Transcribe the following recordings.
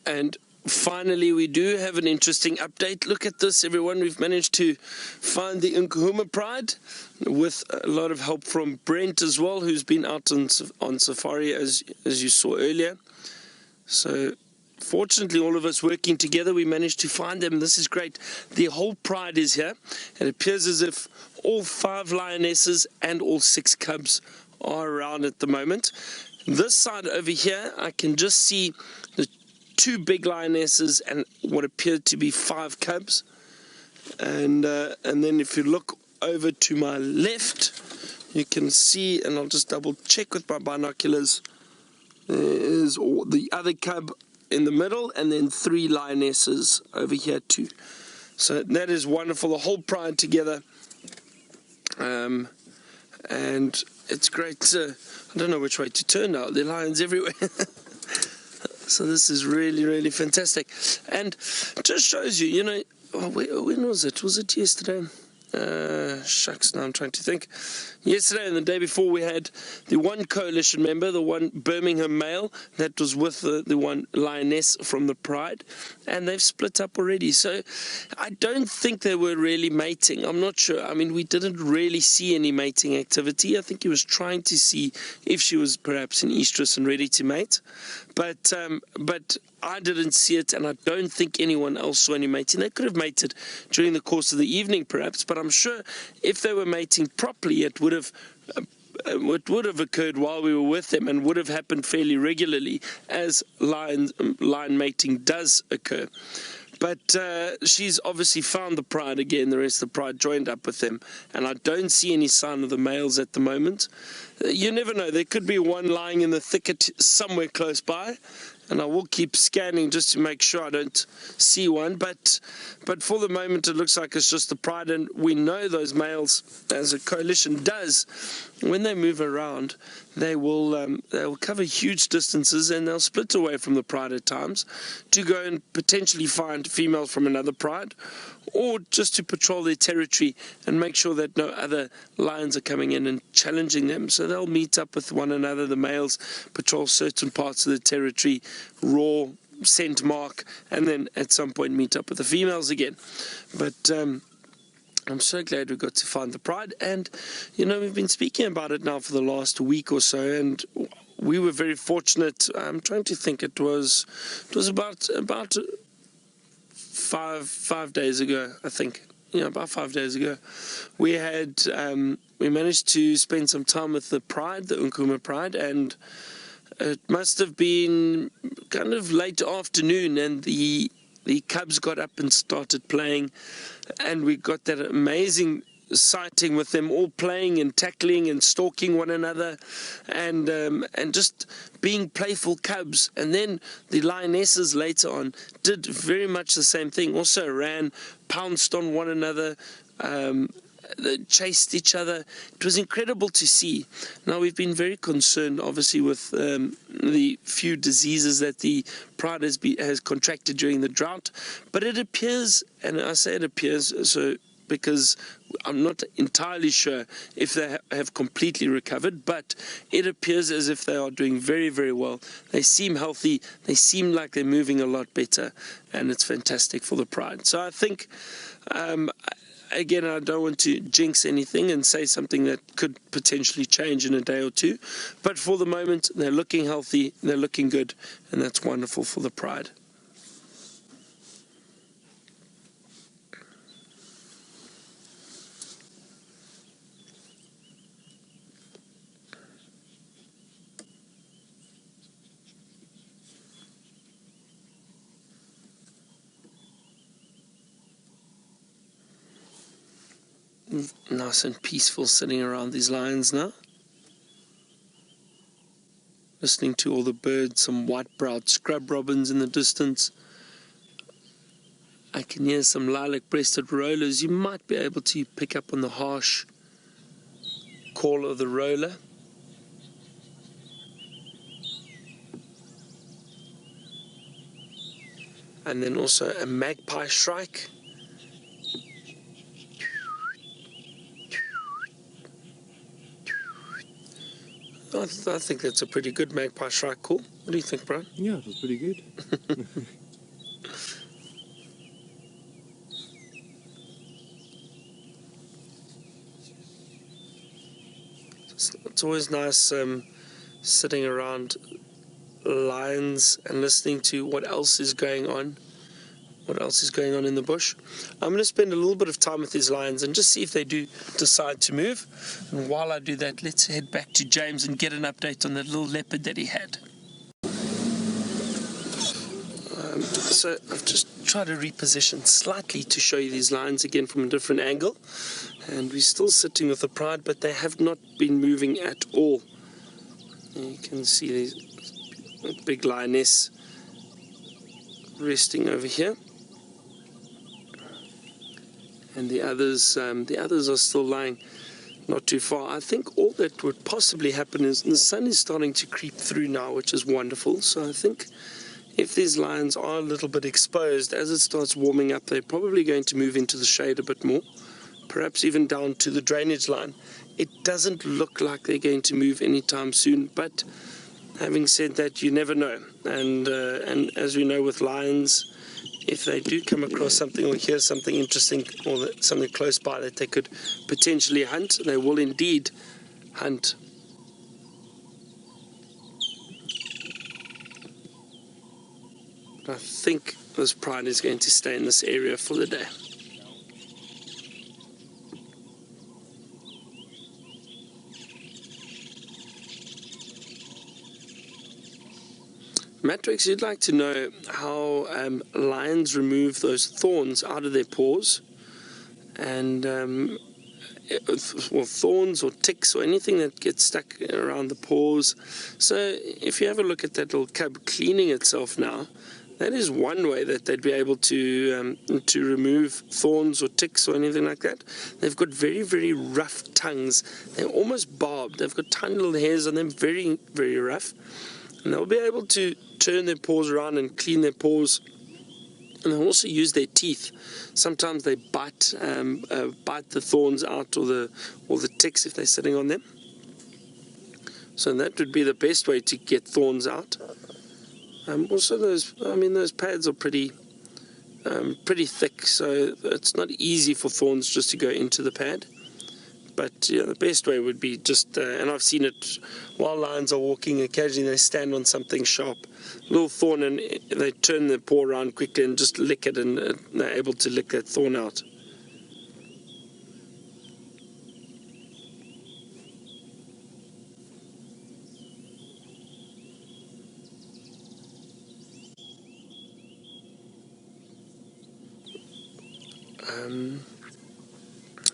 And finally, we do have an interesting update. Look at this, everyone. We've managed to find the Nkuhuma Pride with a lot of help from Brent as well, who's been out on safari, as you saw earlier. So fortunately, all of us working together, we managed to find them. This is great. The whole pride is here. It appears as if all 5 lionesses and all 6 cubs are around at the moment. This side over here, I can just see the 2 big lionesses and what appeared to be 5 cubs. And then if you look over to my left, you can see, and I'll just double check with my binoculars, there is the other cub in the middle, and then 3 lionesses over here too. So that is wonderful, the whole pride together. And it's great. I don't know which way to turn now. There are lions everywhere. So this is really, really fantastic. And just shows you, you know, when was it? Was it yesterday? Shucks, now I'm trying to think. Yesterday and the day before, we had the one coalition member, the one Birmingham male, that was with the one lioness from the Pride, and they've split up already. So I don't think they were really mating. I'm not sure. I mean, we didn't really see any mating activity. I think he was trying to see if she was perhaps in estrus and ready to mate, but I didn't see it, and I don't think anyone else saw any mating. They could have mated during the course of the evening perhaps, but I'm sure if they were mating properly, it would have occurred while we were with them, and would have happened fairly regularly, as lion mating does occur. But she's obviously found the pride again. The rest of the pride joined up with them, and I don't see any sign of the males at the moment. You never know. There could be one lying in the thicket somewhere close by, and I will keep scanning just to make sure I don't see one. But for the moment, it looks like it's just the pride, and we know those males, as a coalition does, when they move around, they will cover huge distances, and they'll split away from the pride at times to go and potentially find females from another pride, or just to patrol their territory and make sure that no other lions are coming in and challenging them. So they'll meet up with one another. The males patrol certain parts of the territory, raw, scent mark, and then at some point meet up with the females again. But I'm so glad we got to find the pride, and you know, we've been speaking about it now for the last week or so, and we were very fortunate. I'm trying to think. It was about 5 days ago, I think. Yeah, about 5 days ago, we managed to spend some time with the pride, the Nkuhuma Pride, and it must have been kind of late afternoon, and the cubs got up and started playing, and we got that amazing sighting with them all playing and tackling and stalking one another, and just being playful cubs. And then the lionesses later on did very much the same thing. Also ran, pounced on one another, they chased each other. It was incredible to see. Now, we've been very concerned, obviously, with the few diseases that the pride has contracted during the drought, but it appears, and I say it appears so because I'm not entirely sure if they have completely recovered, but it appears as if they are doing very, very well. They seem healthy, they seem like they're moving a lot better, and it's fantastic for the pride. So I think, again, I don't want to jinx anything and say something that could potentially change in a day or two, but for the moment, they're looking healthy, they're looking good, and that's wonderful for the pride. Nice and peaceful sitting around these lions now. Listening to all the birds, some white-browed scrub robins in the distance. I can hear some lilac-breasted rollers. You might be able to pick up on the harsh call of the roller. And then also a magpie shrike. I think that's a pretty good magpie shrike call. What do you think, Brian? Yeah, it was pretty good. It's always nice sitting around lions and listening to what else is going on. What else is going on in the bush? I'm going to spend a little bit of time with these lions and just see if they do decide to move. And while I do that, let's head back to James and get an update on that little leopard that he had. So I've just tried to reposition slightly to show you these lions again from a different angle. And we're still sitting with the Pride, but they have not been moving at all. You can see these big lioness resting over here. And the others are still lying not too far. I think all that would possibly happen is the sun is starting to creep through now, which is wonderful. So I think if these lions are a little bit exposed, as it starts warming up, they're probably going to move into the shade a bit more, perhaps even down to the drainage line. It doesn't look like they're going to move anytime soon, but having said that, you never know. And as we know with lions, if they do come across something or hear something interesting or something close by that they could potentially hunt, they will indeed hunt. But I think this Pride is going to stay in this area for the day. Matrix, you'd like to know how lions remove those thorns out of their paws, and well, thorns or ticks or anything that gets stuck around the paws. So if you have a look at that little cub cleaning itself now, that is one way that they'd be able to remove thorns or ticks or anything like that. They've got very, very rough tongues. They're almost barbed. They've got tiny little hairs on them, very, very rough. And they'll be able to turn their paws around and clean their paws. And they'll also use their teeth. Sometimes they bite the thorns out or the ticks if they're sitting on them. So that would be the best way to get thorns out. Also, those pads are pretty thick, so it's not easy for thorns just to go into the pad. But yeah, the best way would be just, and I've seen it while lions are walking, occasionally they stand on something sharp, little thorn, and they turn their paw around quickly and just lick it, and they're able to lick that thorn out.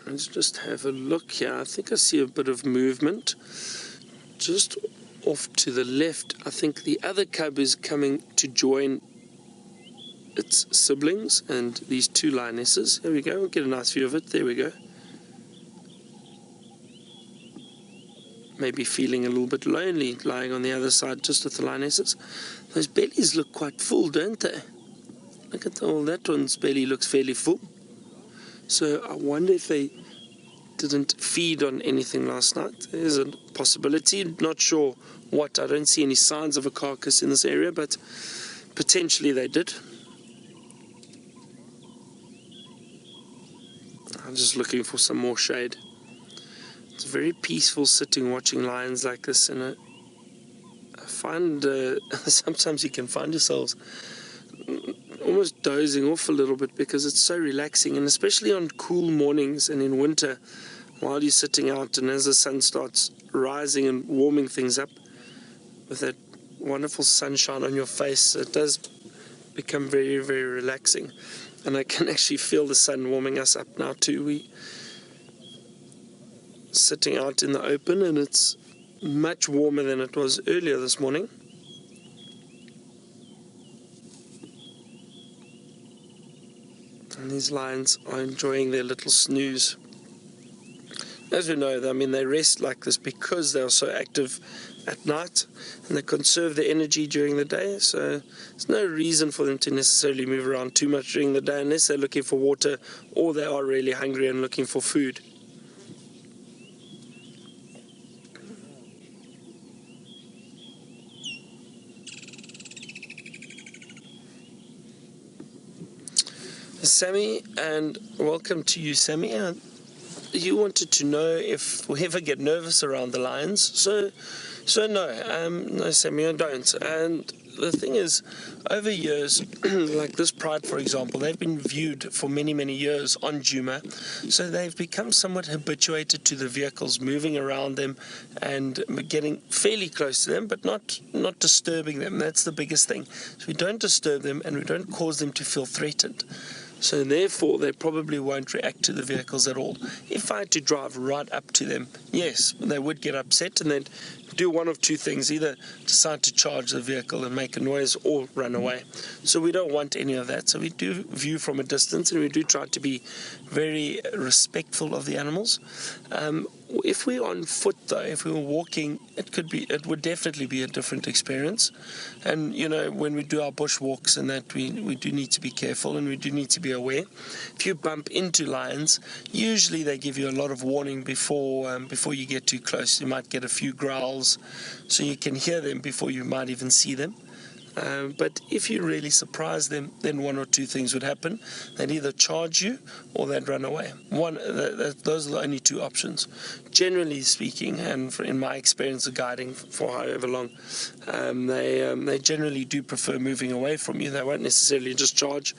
Let's just have a look here. I think I see a bit of movement. Just off to the left, I think the other cub is coming to join its siblings and these two lionesses. There we go. We'll get a nice view of it. There we go. Maybe feeling a little bit lonely lying on the other side just with the lionesses. Those bellies look quite full, don't they? Look at that one's belly looks fairly full. So I wonder if they didn't feed on anything last night. There's a possibility, not sure what. I don't see any signs of a carcass in this area, but potentially they did. I'm just looking for some more shade. It's very peaceful sitting watching lions like this, and I find sometimes you can find yourselves almost dozing off a little bit because it's so relaxing, and especially on cool mornings and in winter while you're sitting out, and as the sun starts rising and warming things up with that wonderful sunshine on your face, it does become very, very relaxing. And I can actually feel the sun warming us up now too. We sitting out in the open, and it's much warmer than it was earlier this morning. And these lions are enjoying their little snooze. As we know, I mean, they rest like this because they are so active at night, and they conserve their energy during the day. So there's no reason for them to necessarily move around too much during the day unless they're looking for water or they are really hungry and looking for food. Sammy, and welcome to you, Sammy. You wanted to know if we ever get nervous around the lions. So no, Sammy, I don't. And the thing is, over years, like this Pride, for example, they've been viewed for many, many years on Djuma, so they've become somewhat habituated to the vehicles moving around them and getting fairly close to them, but not disturbing them. That's the biggest thing. So we don't disturb them and we don't cause them to feel threatened. So therefore, they probably won't react to the vehicles at all. If I had to drive right up to them, yes, they would get upset and they'd do one of two things: either decide to charge the vehicle and make a noise or run away. So we don't want any of that. So we do view from a distance and we do try to be very respectful of the animals. If we're on foot though, if we were walking, it would definitely be a different experience. And you know, when we do our bush walks and that, we do need to be careful and we do need to be aware. If you bump into lions, usually they give you a lot of warning before you get too close. You might get a few growls, so you can hear them before you might even see them. But if you really surprise them, then one or two things would happen. They'd either charge you or they'd run away. Those are the only two options. Generally speaking, and in my experience of guiding for however long, they generally do prefer moving away from you. They won't necessarily just charge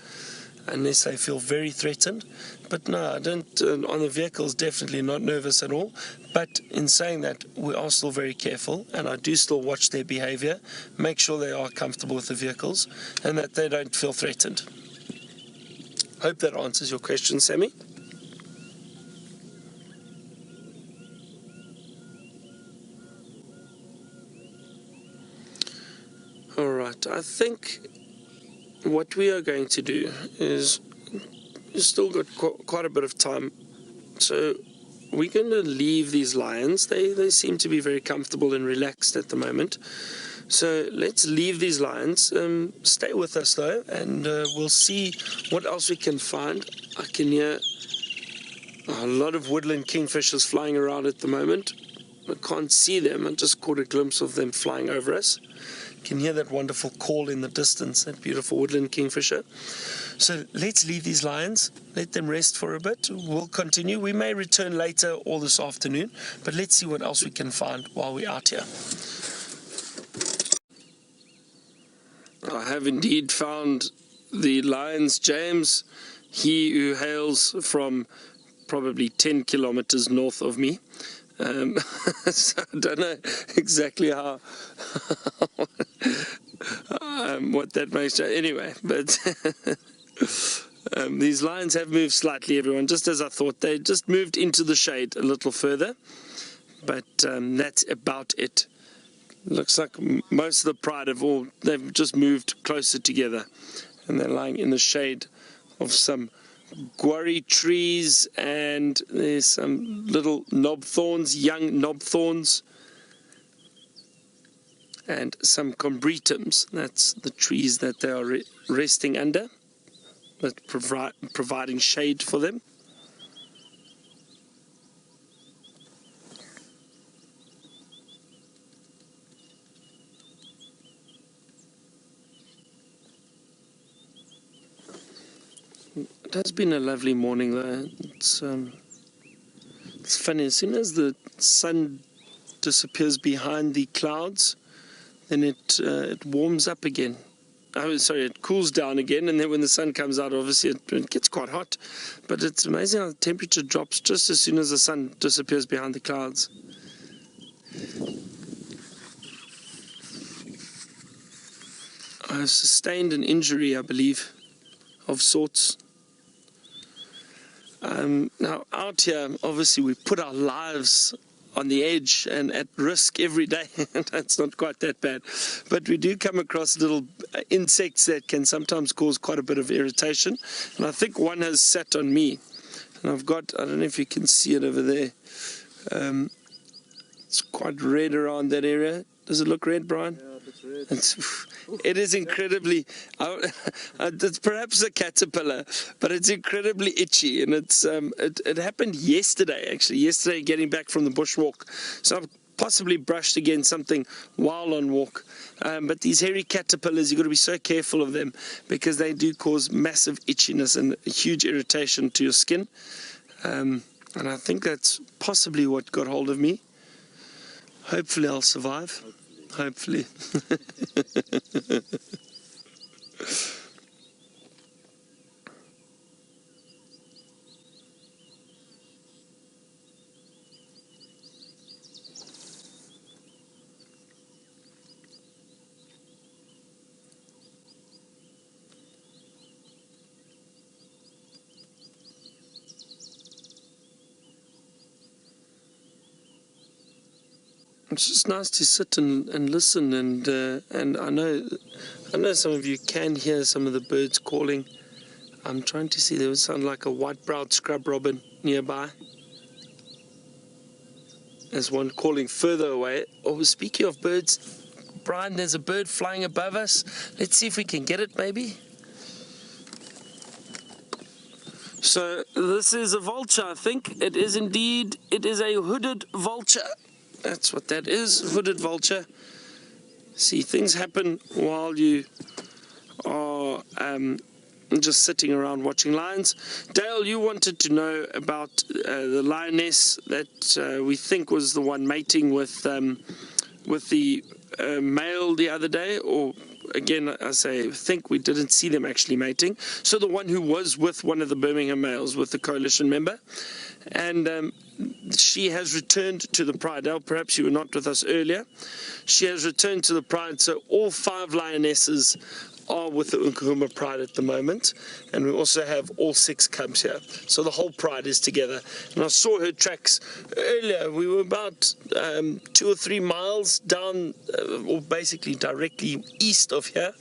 unless they feel very threatened. But no, I don't, on the vehicles, definitely not nervous at all. But in saying that, we are still very careful, and I do still watch their behavior, make sure they are comfortable with the vehicles, and that they don't feel threatened. Hope that answers your question, Sammy. Alright, I think what we are going to do is, we've still got quite a bit of time, so we're going to leave these lions. They seem to be very comfortable and relaxed at the moment, so let's leave these lions. Stay with us though, and we'll see what else we can find. I can hear a lot of woodland kingfishers flying around at the moment. I can't see them, I just caught a glimpse of them flying over us. You can hear that wonderful call in the distance, that beautiful woodland kingfisher. So let's leave these lions, let them rest for a bit. We'll continue. We may return later or this afternoon, but let's see what else we can find while we're out here. I have indeed found the lions, James, he who hails from probably 10 kilometers north of me. So I don't know exactly how what that makes. Anyway, but these lions have moved slightly, everyone, just as I thought. They just moved into the shade a little further, but that's about it. Looks like most of the Pride they've just moved closer together, and they're lying in the shade of some guarri trees, and there's some little knob thorns, young knob thorns, and some combretums. That's the trees that they are resting under, that providing shade for them. It has been a lovely morning though. It's funny, as soon as the sun disappears behind the clouds, then it warms up again. It cools down again, and then when the sun comes out, obviously it gets quite hot. But it's amazing how the temperature drops just as soon as the sun disappears behind the clouds. I've sustained an injury, I believe, of sorts. Now out here, obviously we put our lives on the edge and at risk every day. That's not quite that bad, but we do come across little insects that can sometimes cause quite a bit of irritation, and I think one has sat on me, and I've got, I don't know if you can see it over there, it's quite red around that area. Does it look red, Brian? Yeah, it's red. It is incredibly, it's perhaps a caterpillar, but it's incredibly itchy, and it happened yesterday, actually, getting back from the bushwalk. So I've possibly brushed against something while on walk. But these hairy caterpillars, you've got to be so careful of them because they do cause massive itchiness and huge irritation to your skin. And I think that's possibly what got hold of me. Hopefully I'll survive. Hopefully. It's just nice to sit and listen, and I know some of you can hear some of the birds calling. I'm trying to see, there would sound like a white-browed scrub robin nearby. There's one calling further away. Oh, speaking of birds, Brian, there's a bird flying above us. Let's see if we can get it maybe. So this is a vulture, I think. It is indeed, it is a hooded vulture. That's what that is, hooded vulture. See, things happen while you are just sitting around watching lions. Dale, you wanted to know about the lioness that we think was the one mating with the male the other day, or again, I say think, we didn't see them actually mating. So the one who was with one of the Birmingham males, with the coalition member, and she has returned to the Pride. Now, perhaps you were not with us earlier. She has returned to the Pride, so all 5 lionesses are with the Nkuhuma Pride at the moment, and we also have all 6 cubs here. So the whole Pride is together. And I saw her tracks earlier. We were about 2 or 3 miles down, or basically directly east of here,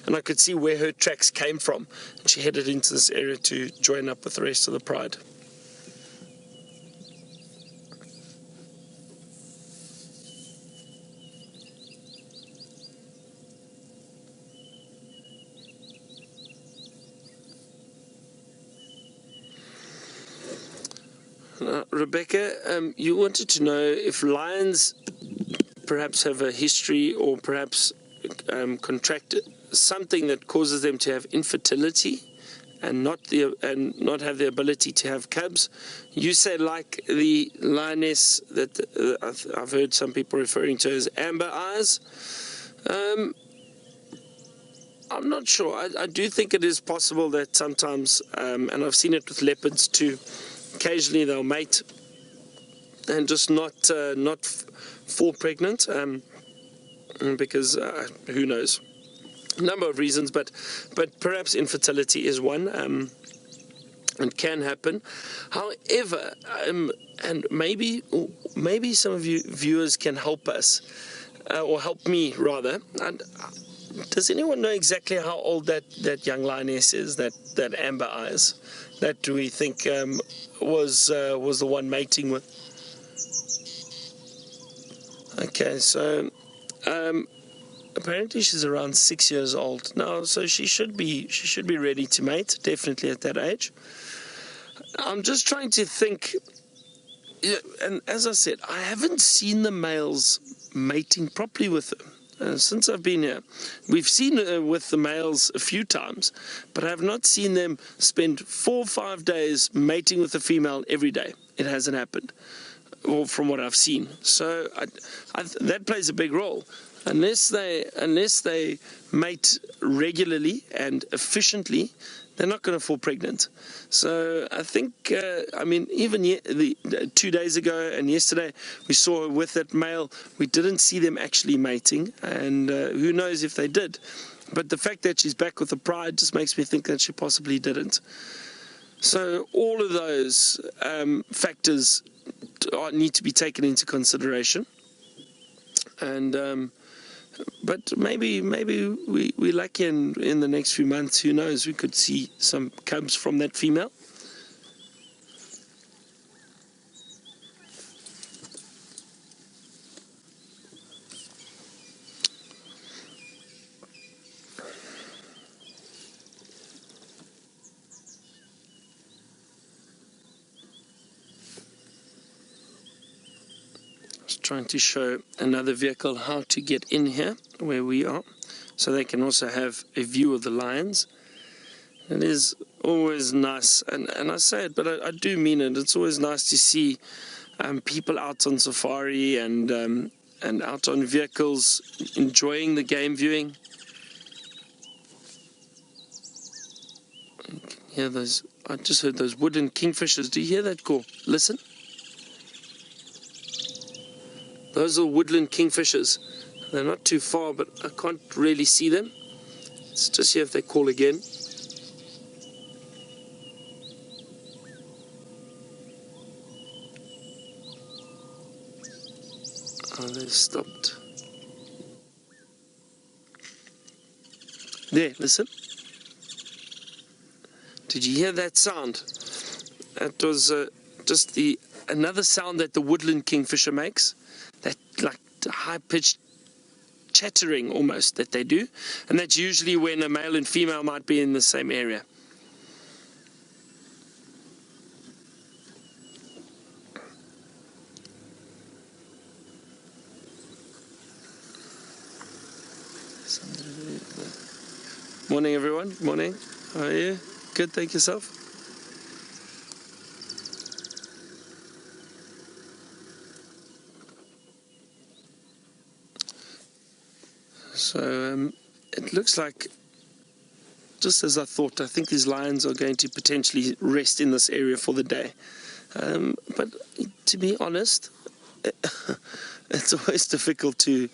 and I could see where her tracks came from. And she headed into this area to join up with the rest of the Pride. Rebecca, you wanted to know if lions perhaps have a history, or perhaps contract something that causes them to have infertility and not have the ability to have cubs. You said like the lioness that I've heard some people referring to as amber eyes. I'm not sure. I do think it is possible that sometimes, and I've seen it with leopards too, occasionally they'll mate and just not fall pregnant, because who knows, a number of reasons, but perhaps infertility is one, and can happen. However, and maybe some of you viewers can help us, or help me rather. And does anyone know exactly how old that young lioness is, that amber eyes, that we think was the one mating with? Okay, so apparently she's around 6 years old now, so she should be ready to mate, definitely at that age. I'm just trying to think, and as I said, I haven't seen the males mating properly with them. Since I've been here, we've seen with the males a few times, but I have not seen them spend 4 or 5 days mating with the female every day. It hasn't happened, or from what I've seen. So that plays a big role. Unless they mate regularly and efficiently, they're not going to fall pregnant. So I think, I mean, even 2 days ago and yesterday, we saw her with that male. We didn't see them actually mating, and who knows if they did. But the fact that she's back with the Pride just makes me think that she possibly didn't. So all of those factors need to be taken into consideration. And but maybe we're lucky, and in the next few months, who knows, we could see some cubs from that female. trying to show another vehicle how to get in here where we are, so they can also have a view of the lions. It is always nice, and I say it, but I do mean it. It's always nice to see people out on safari and out on vehicles enjoying the game viewing. You can hear those. I just heard those wooden kingfishers. Do you hear that call? Listen. Those are woodland kingfishers. They're not too far, but I can't really see them. Let's just hear if they call again. Oh, they've stopped. There, listen. Did you hear that sound? That was just another sound that the woodland kingfisher makes. That like high-pitched chattering almost that they do. And that's usually when a male and female might be in the same area. Morning, everyone. Morning. How are you? Good, thank yourself. So it looks like, just as I thought, I think these lions are going to potentially rest in this area for the day. But to be honest, it's always difficult to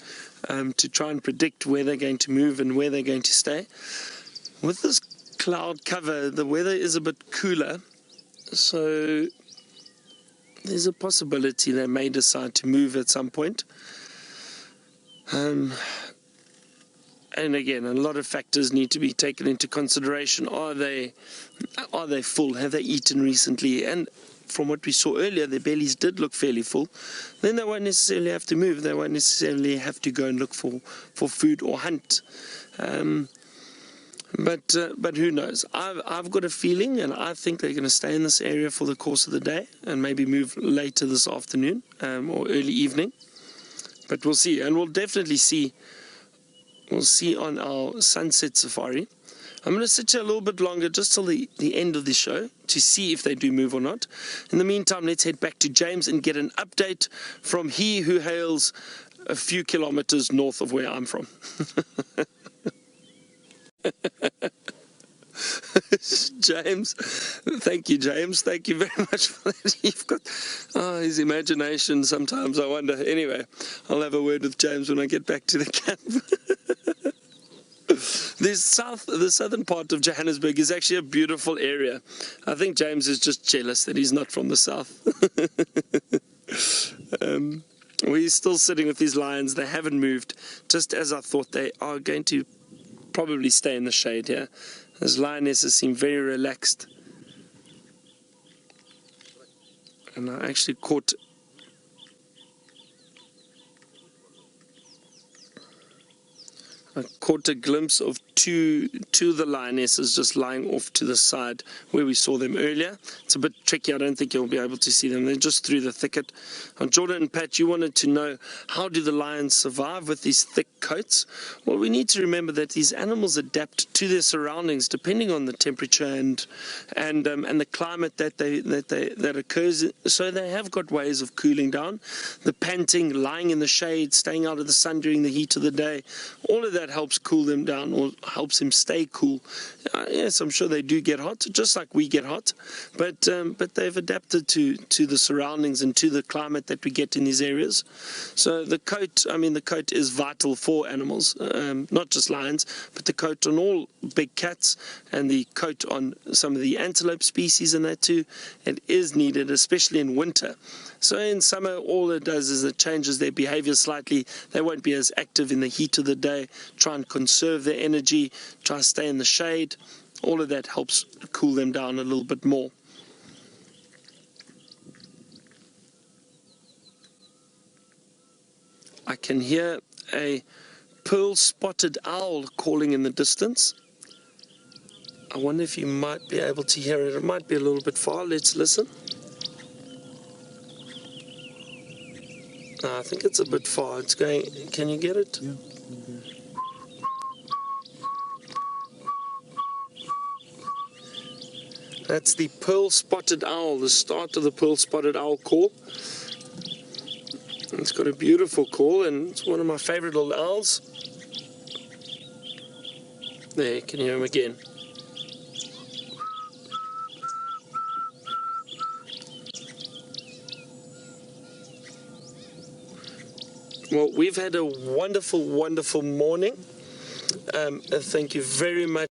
try and predict where they're going to move and where they're going to stay. With this cloud cover, the weather is a bit cooler, so there's a possibility they may decide to move at some point. And again, a lot of factors need to be taken into consideration. Are they full? Have they eaten recently? And from what we saw earlier, their bellies did look fairly full. Then they won't necessarily have to move. They won't necessarily have to go and look for food or hunt. But who knows? I've got a feeling, and I think they're going to stay in this area for the course of the day and maybe move later this afternoon or early evening. But we'll see, and we'll definitely see. We'll see on our sunset safari. I'm going to sit here a little bit longer, just till the end of the show, to see if they do move or not. In the meantime, let's head back to James and get an update from he who hails a few kilometers north of where I'm from. James, thank you, James. Thank you very much for that. You've got his imagination sometimes, I wonder. Anyway, I'll have a word with James when I get back to the camp. The southern part of Johannesburg is actually a beautiful area. I think James is just jealous that he's not from the south. We're still sitting with these lions. They haven't moved, just as I thought. They are going to probably stay in the shade here. Those lionesses seem very relaxed. And I actually caught a glimpse of two of the lionesses just lying off to the side where we saw them earlier. It's a bit tricky. I don't think you'll be able to see them. They're just through the thicket. Jordan and Pat, you wanted to know, how do the lions survive with these thick coats? Well, we need to remember that these animals adapt to their surroundings depending on the temperature and the climate that occurs. So they have got ways of cooling down. The panting, lying in the shade, staying out of the sun during the heat of the day, all of that helps cool them down, or helps him stay cool. Yes, I'm sure they do get hot, just like we get hot, but they've adapted to the surroundings and to the climate that we get in these areas. So the coat is vital for animals, not just lions, but the coat on all big cats and the coat on some of the antelope species and that too. It is needed, especially in winter. So in summer, all it does is it changes their behavior slightly. They won't be as active in the heat of the day, try and conserve their energy, try to stay in the shade. All of that helps cool them down a little bit more. I can hear a pearl-spotted owl calling in the distance. I wonder if you might be able to hear it. It might be a little bit far. Let's listen. I think it's a bit far. It's going. Can you get it? Yeah. That's the pearl-spotted owl, the start of the pearl-spotted owl call. It's got a beautiful call, and it's one of my favorite little owls. There, you can hear him again. Well, we've had a wonderful, wonderful morning. Thank you very much.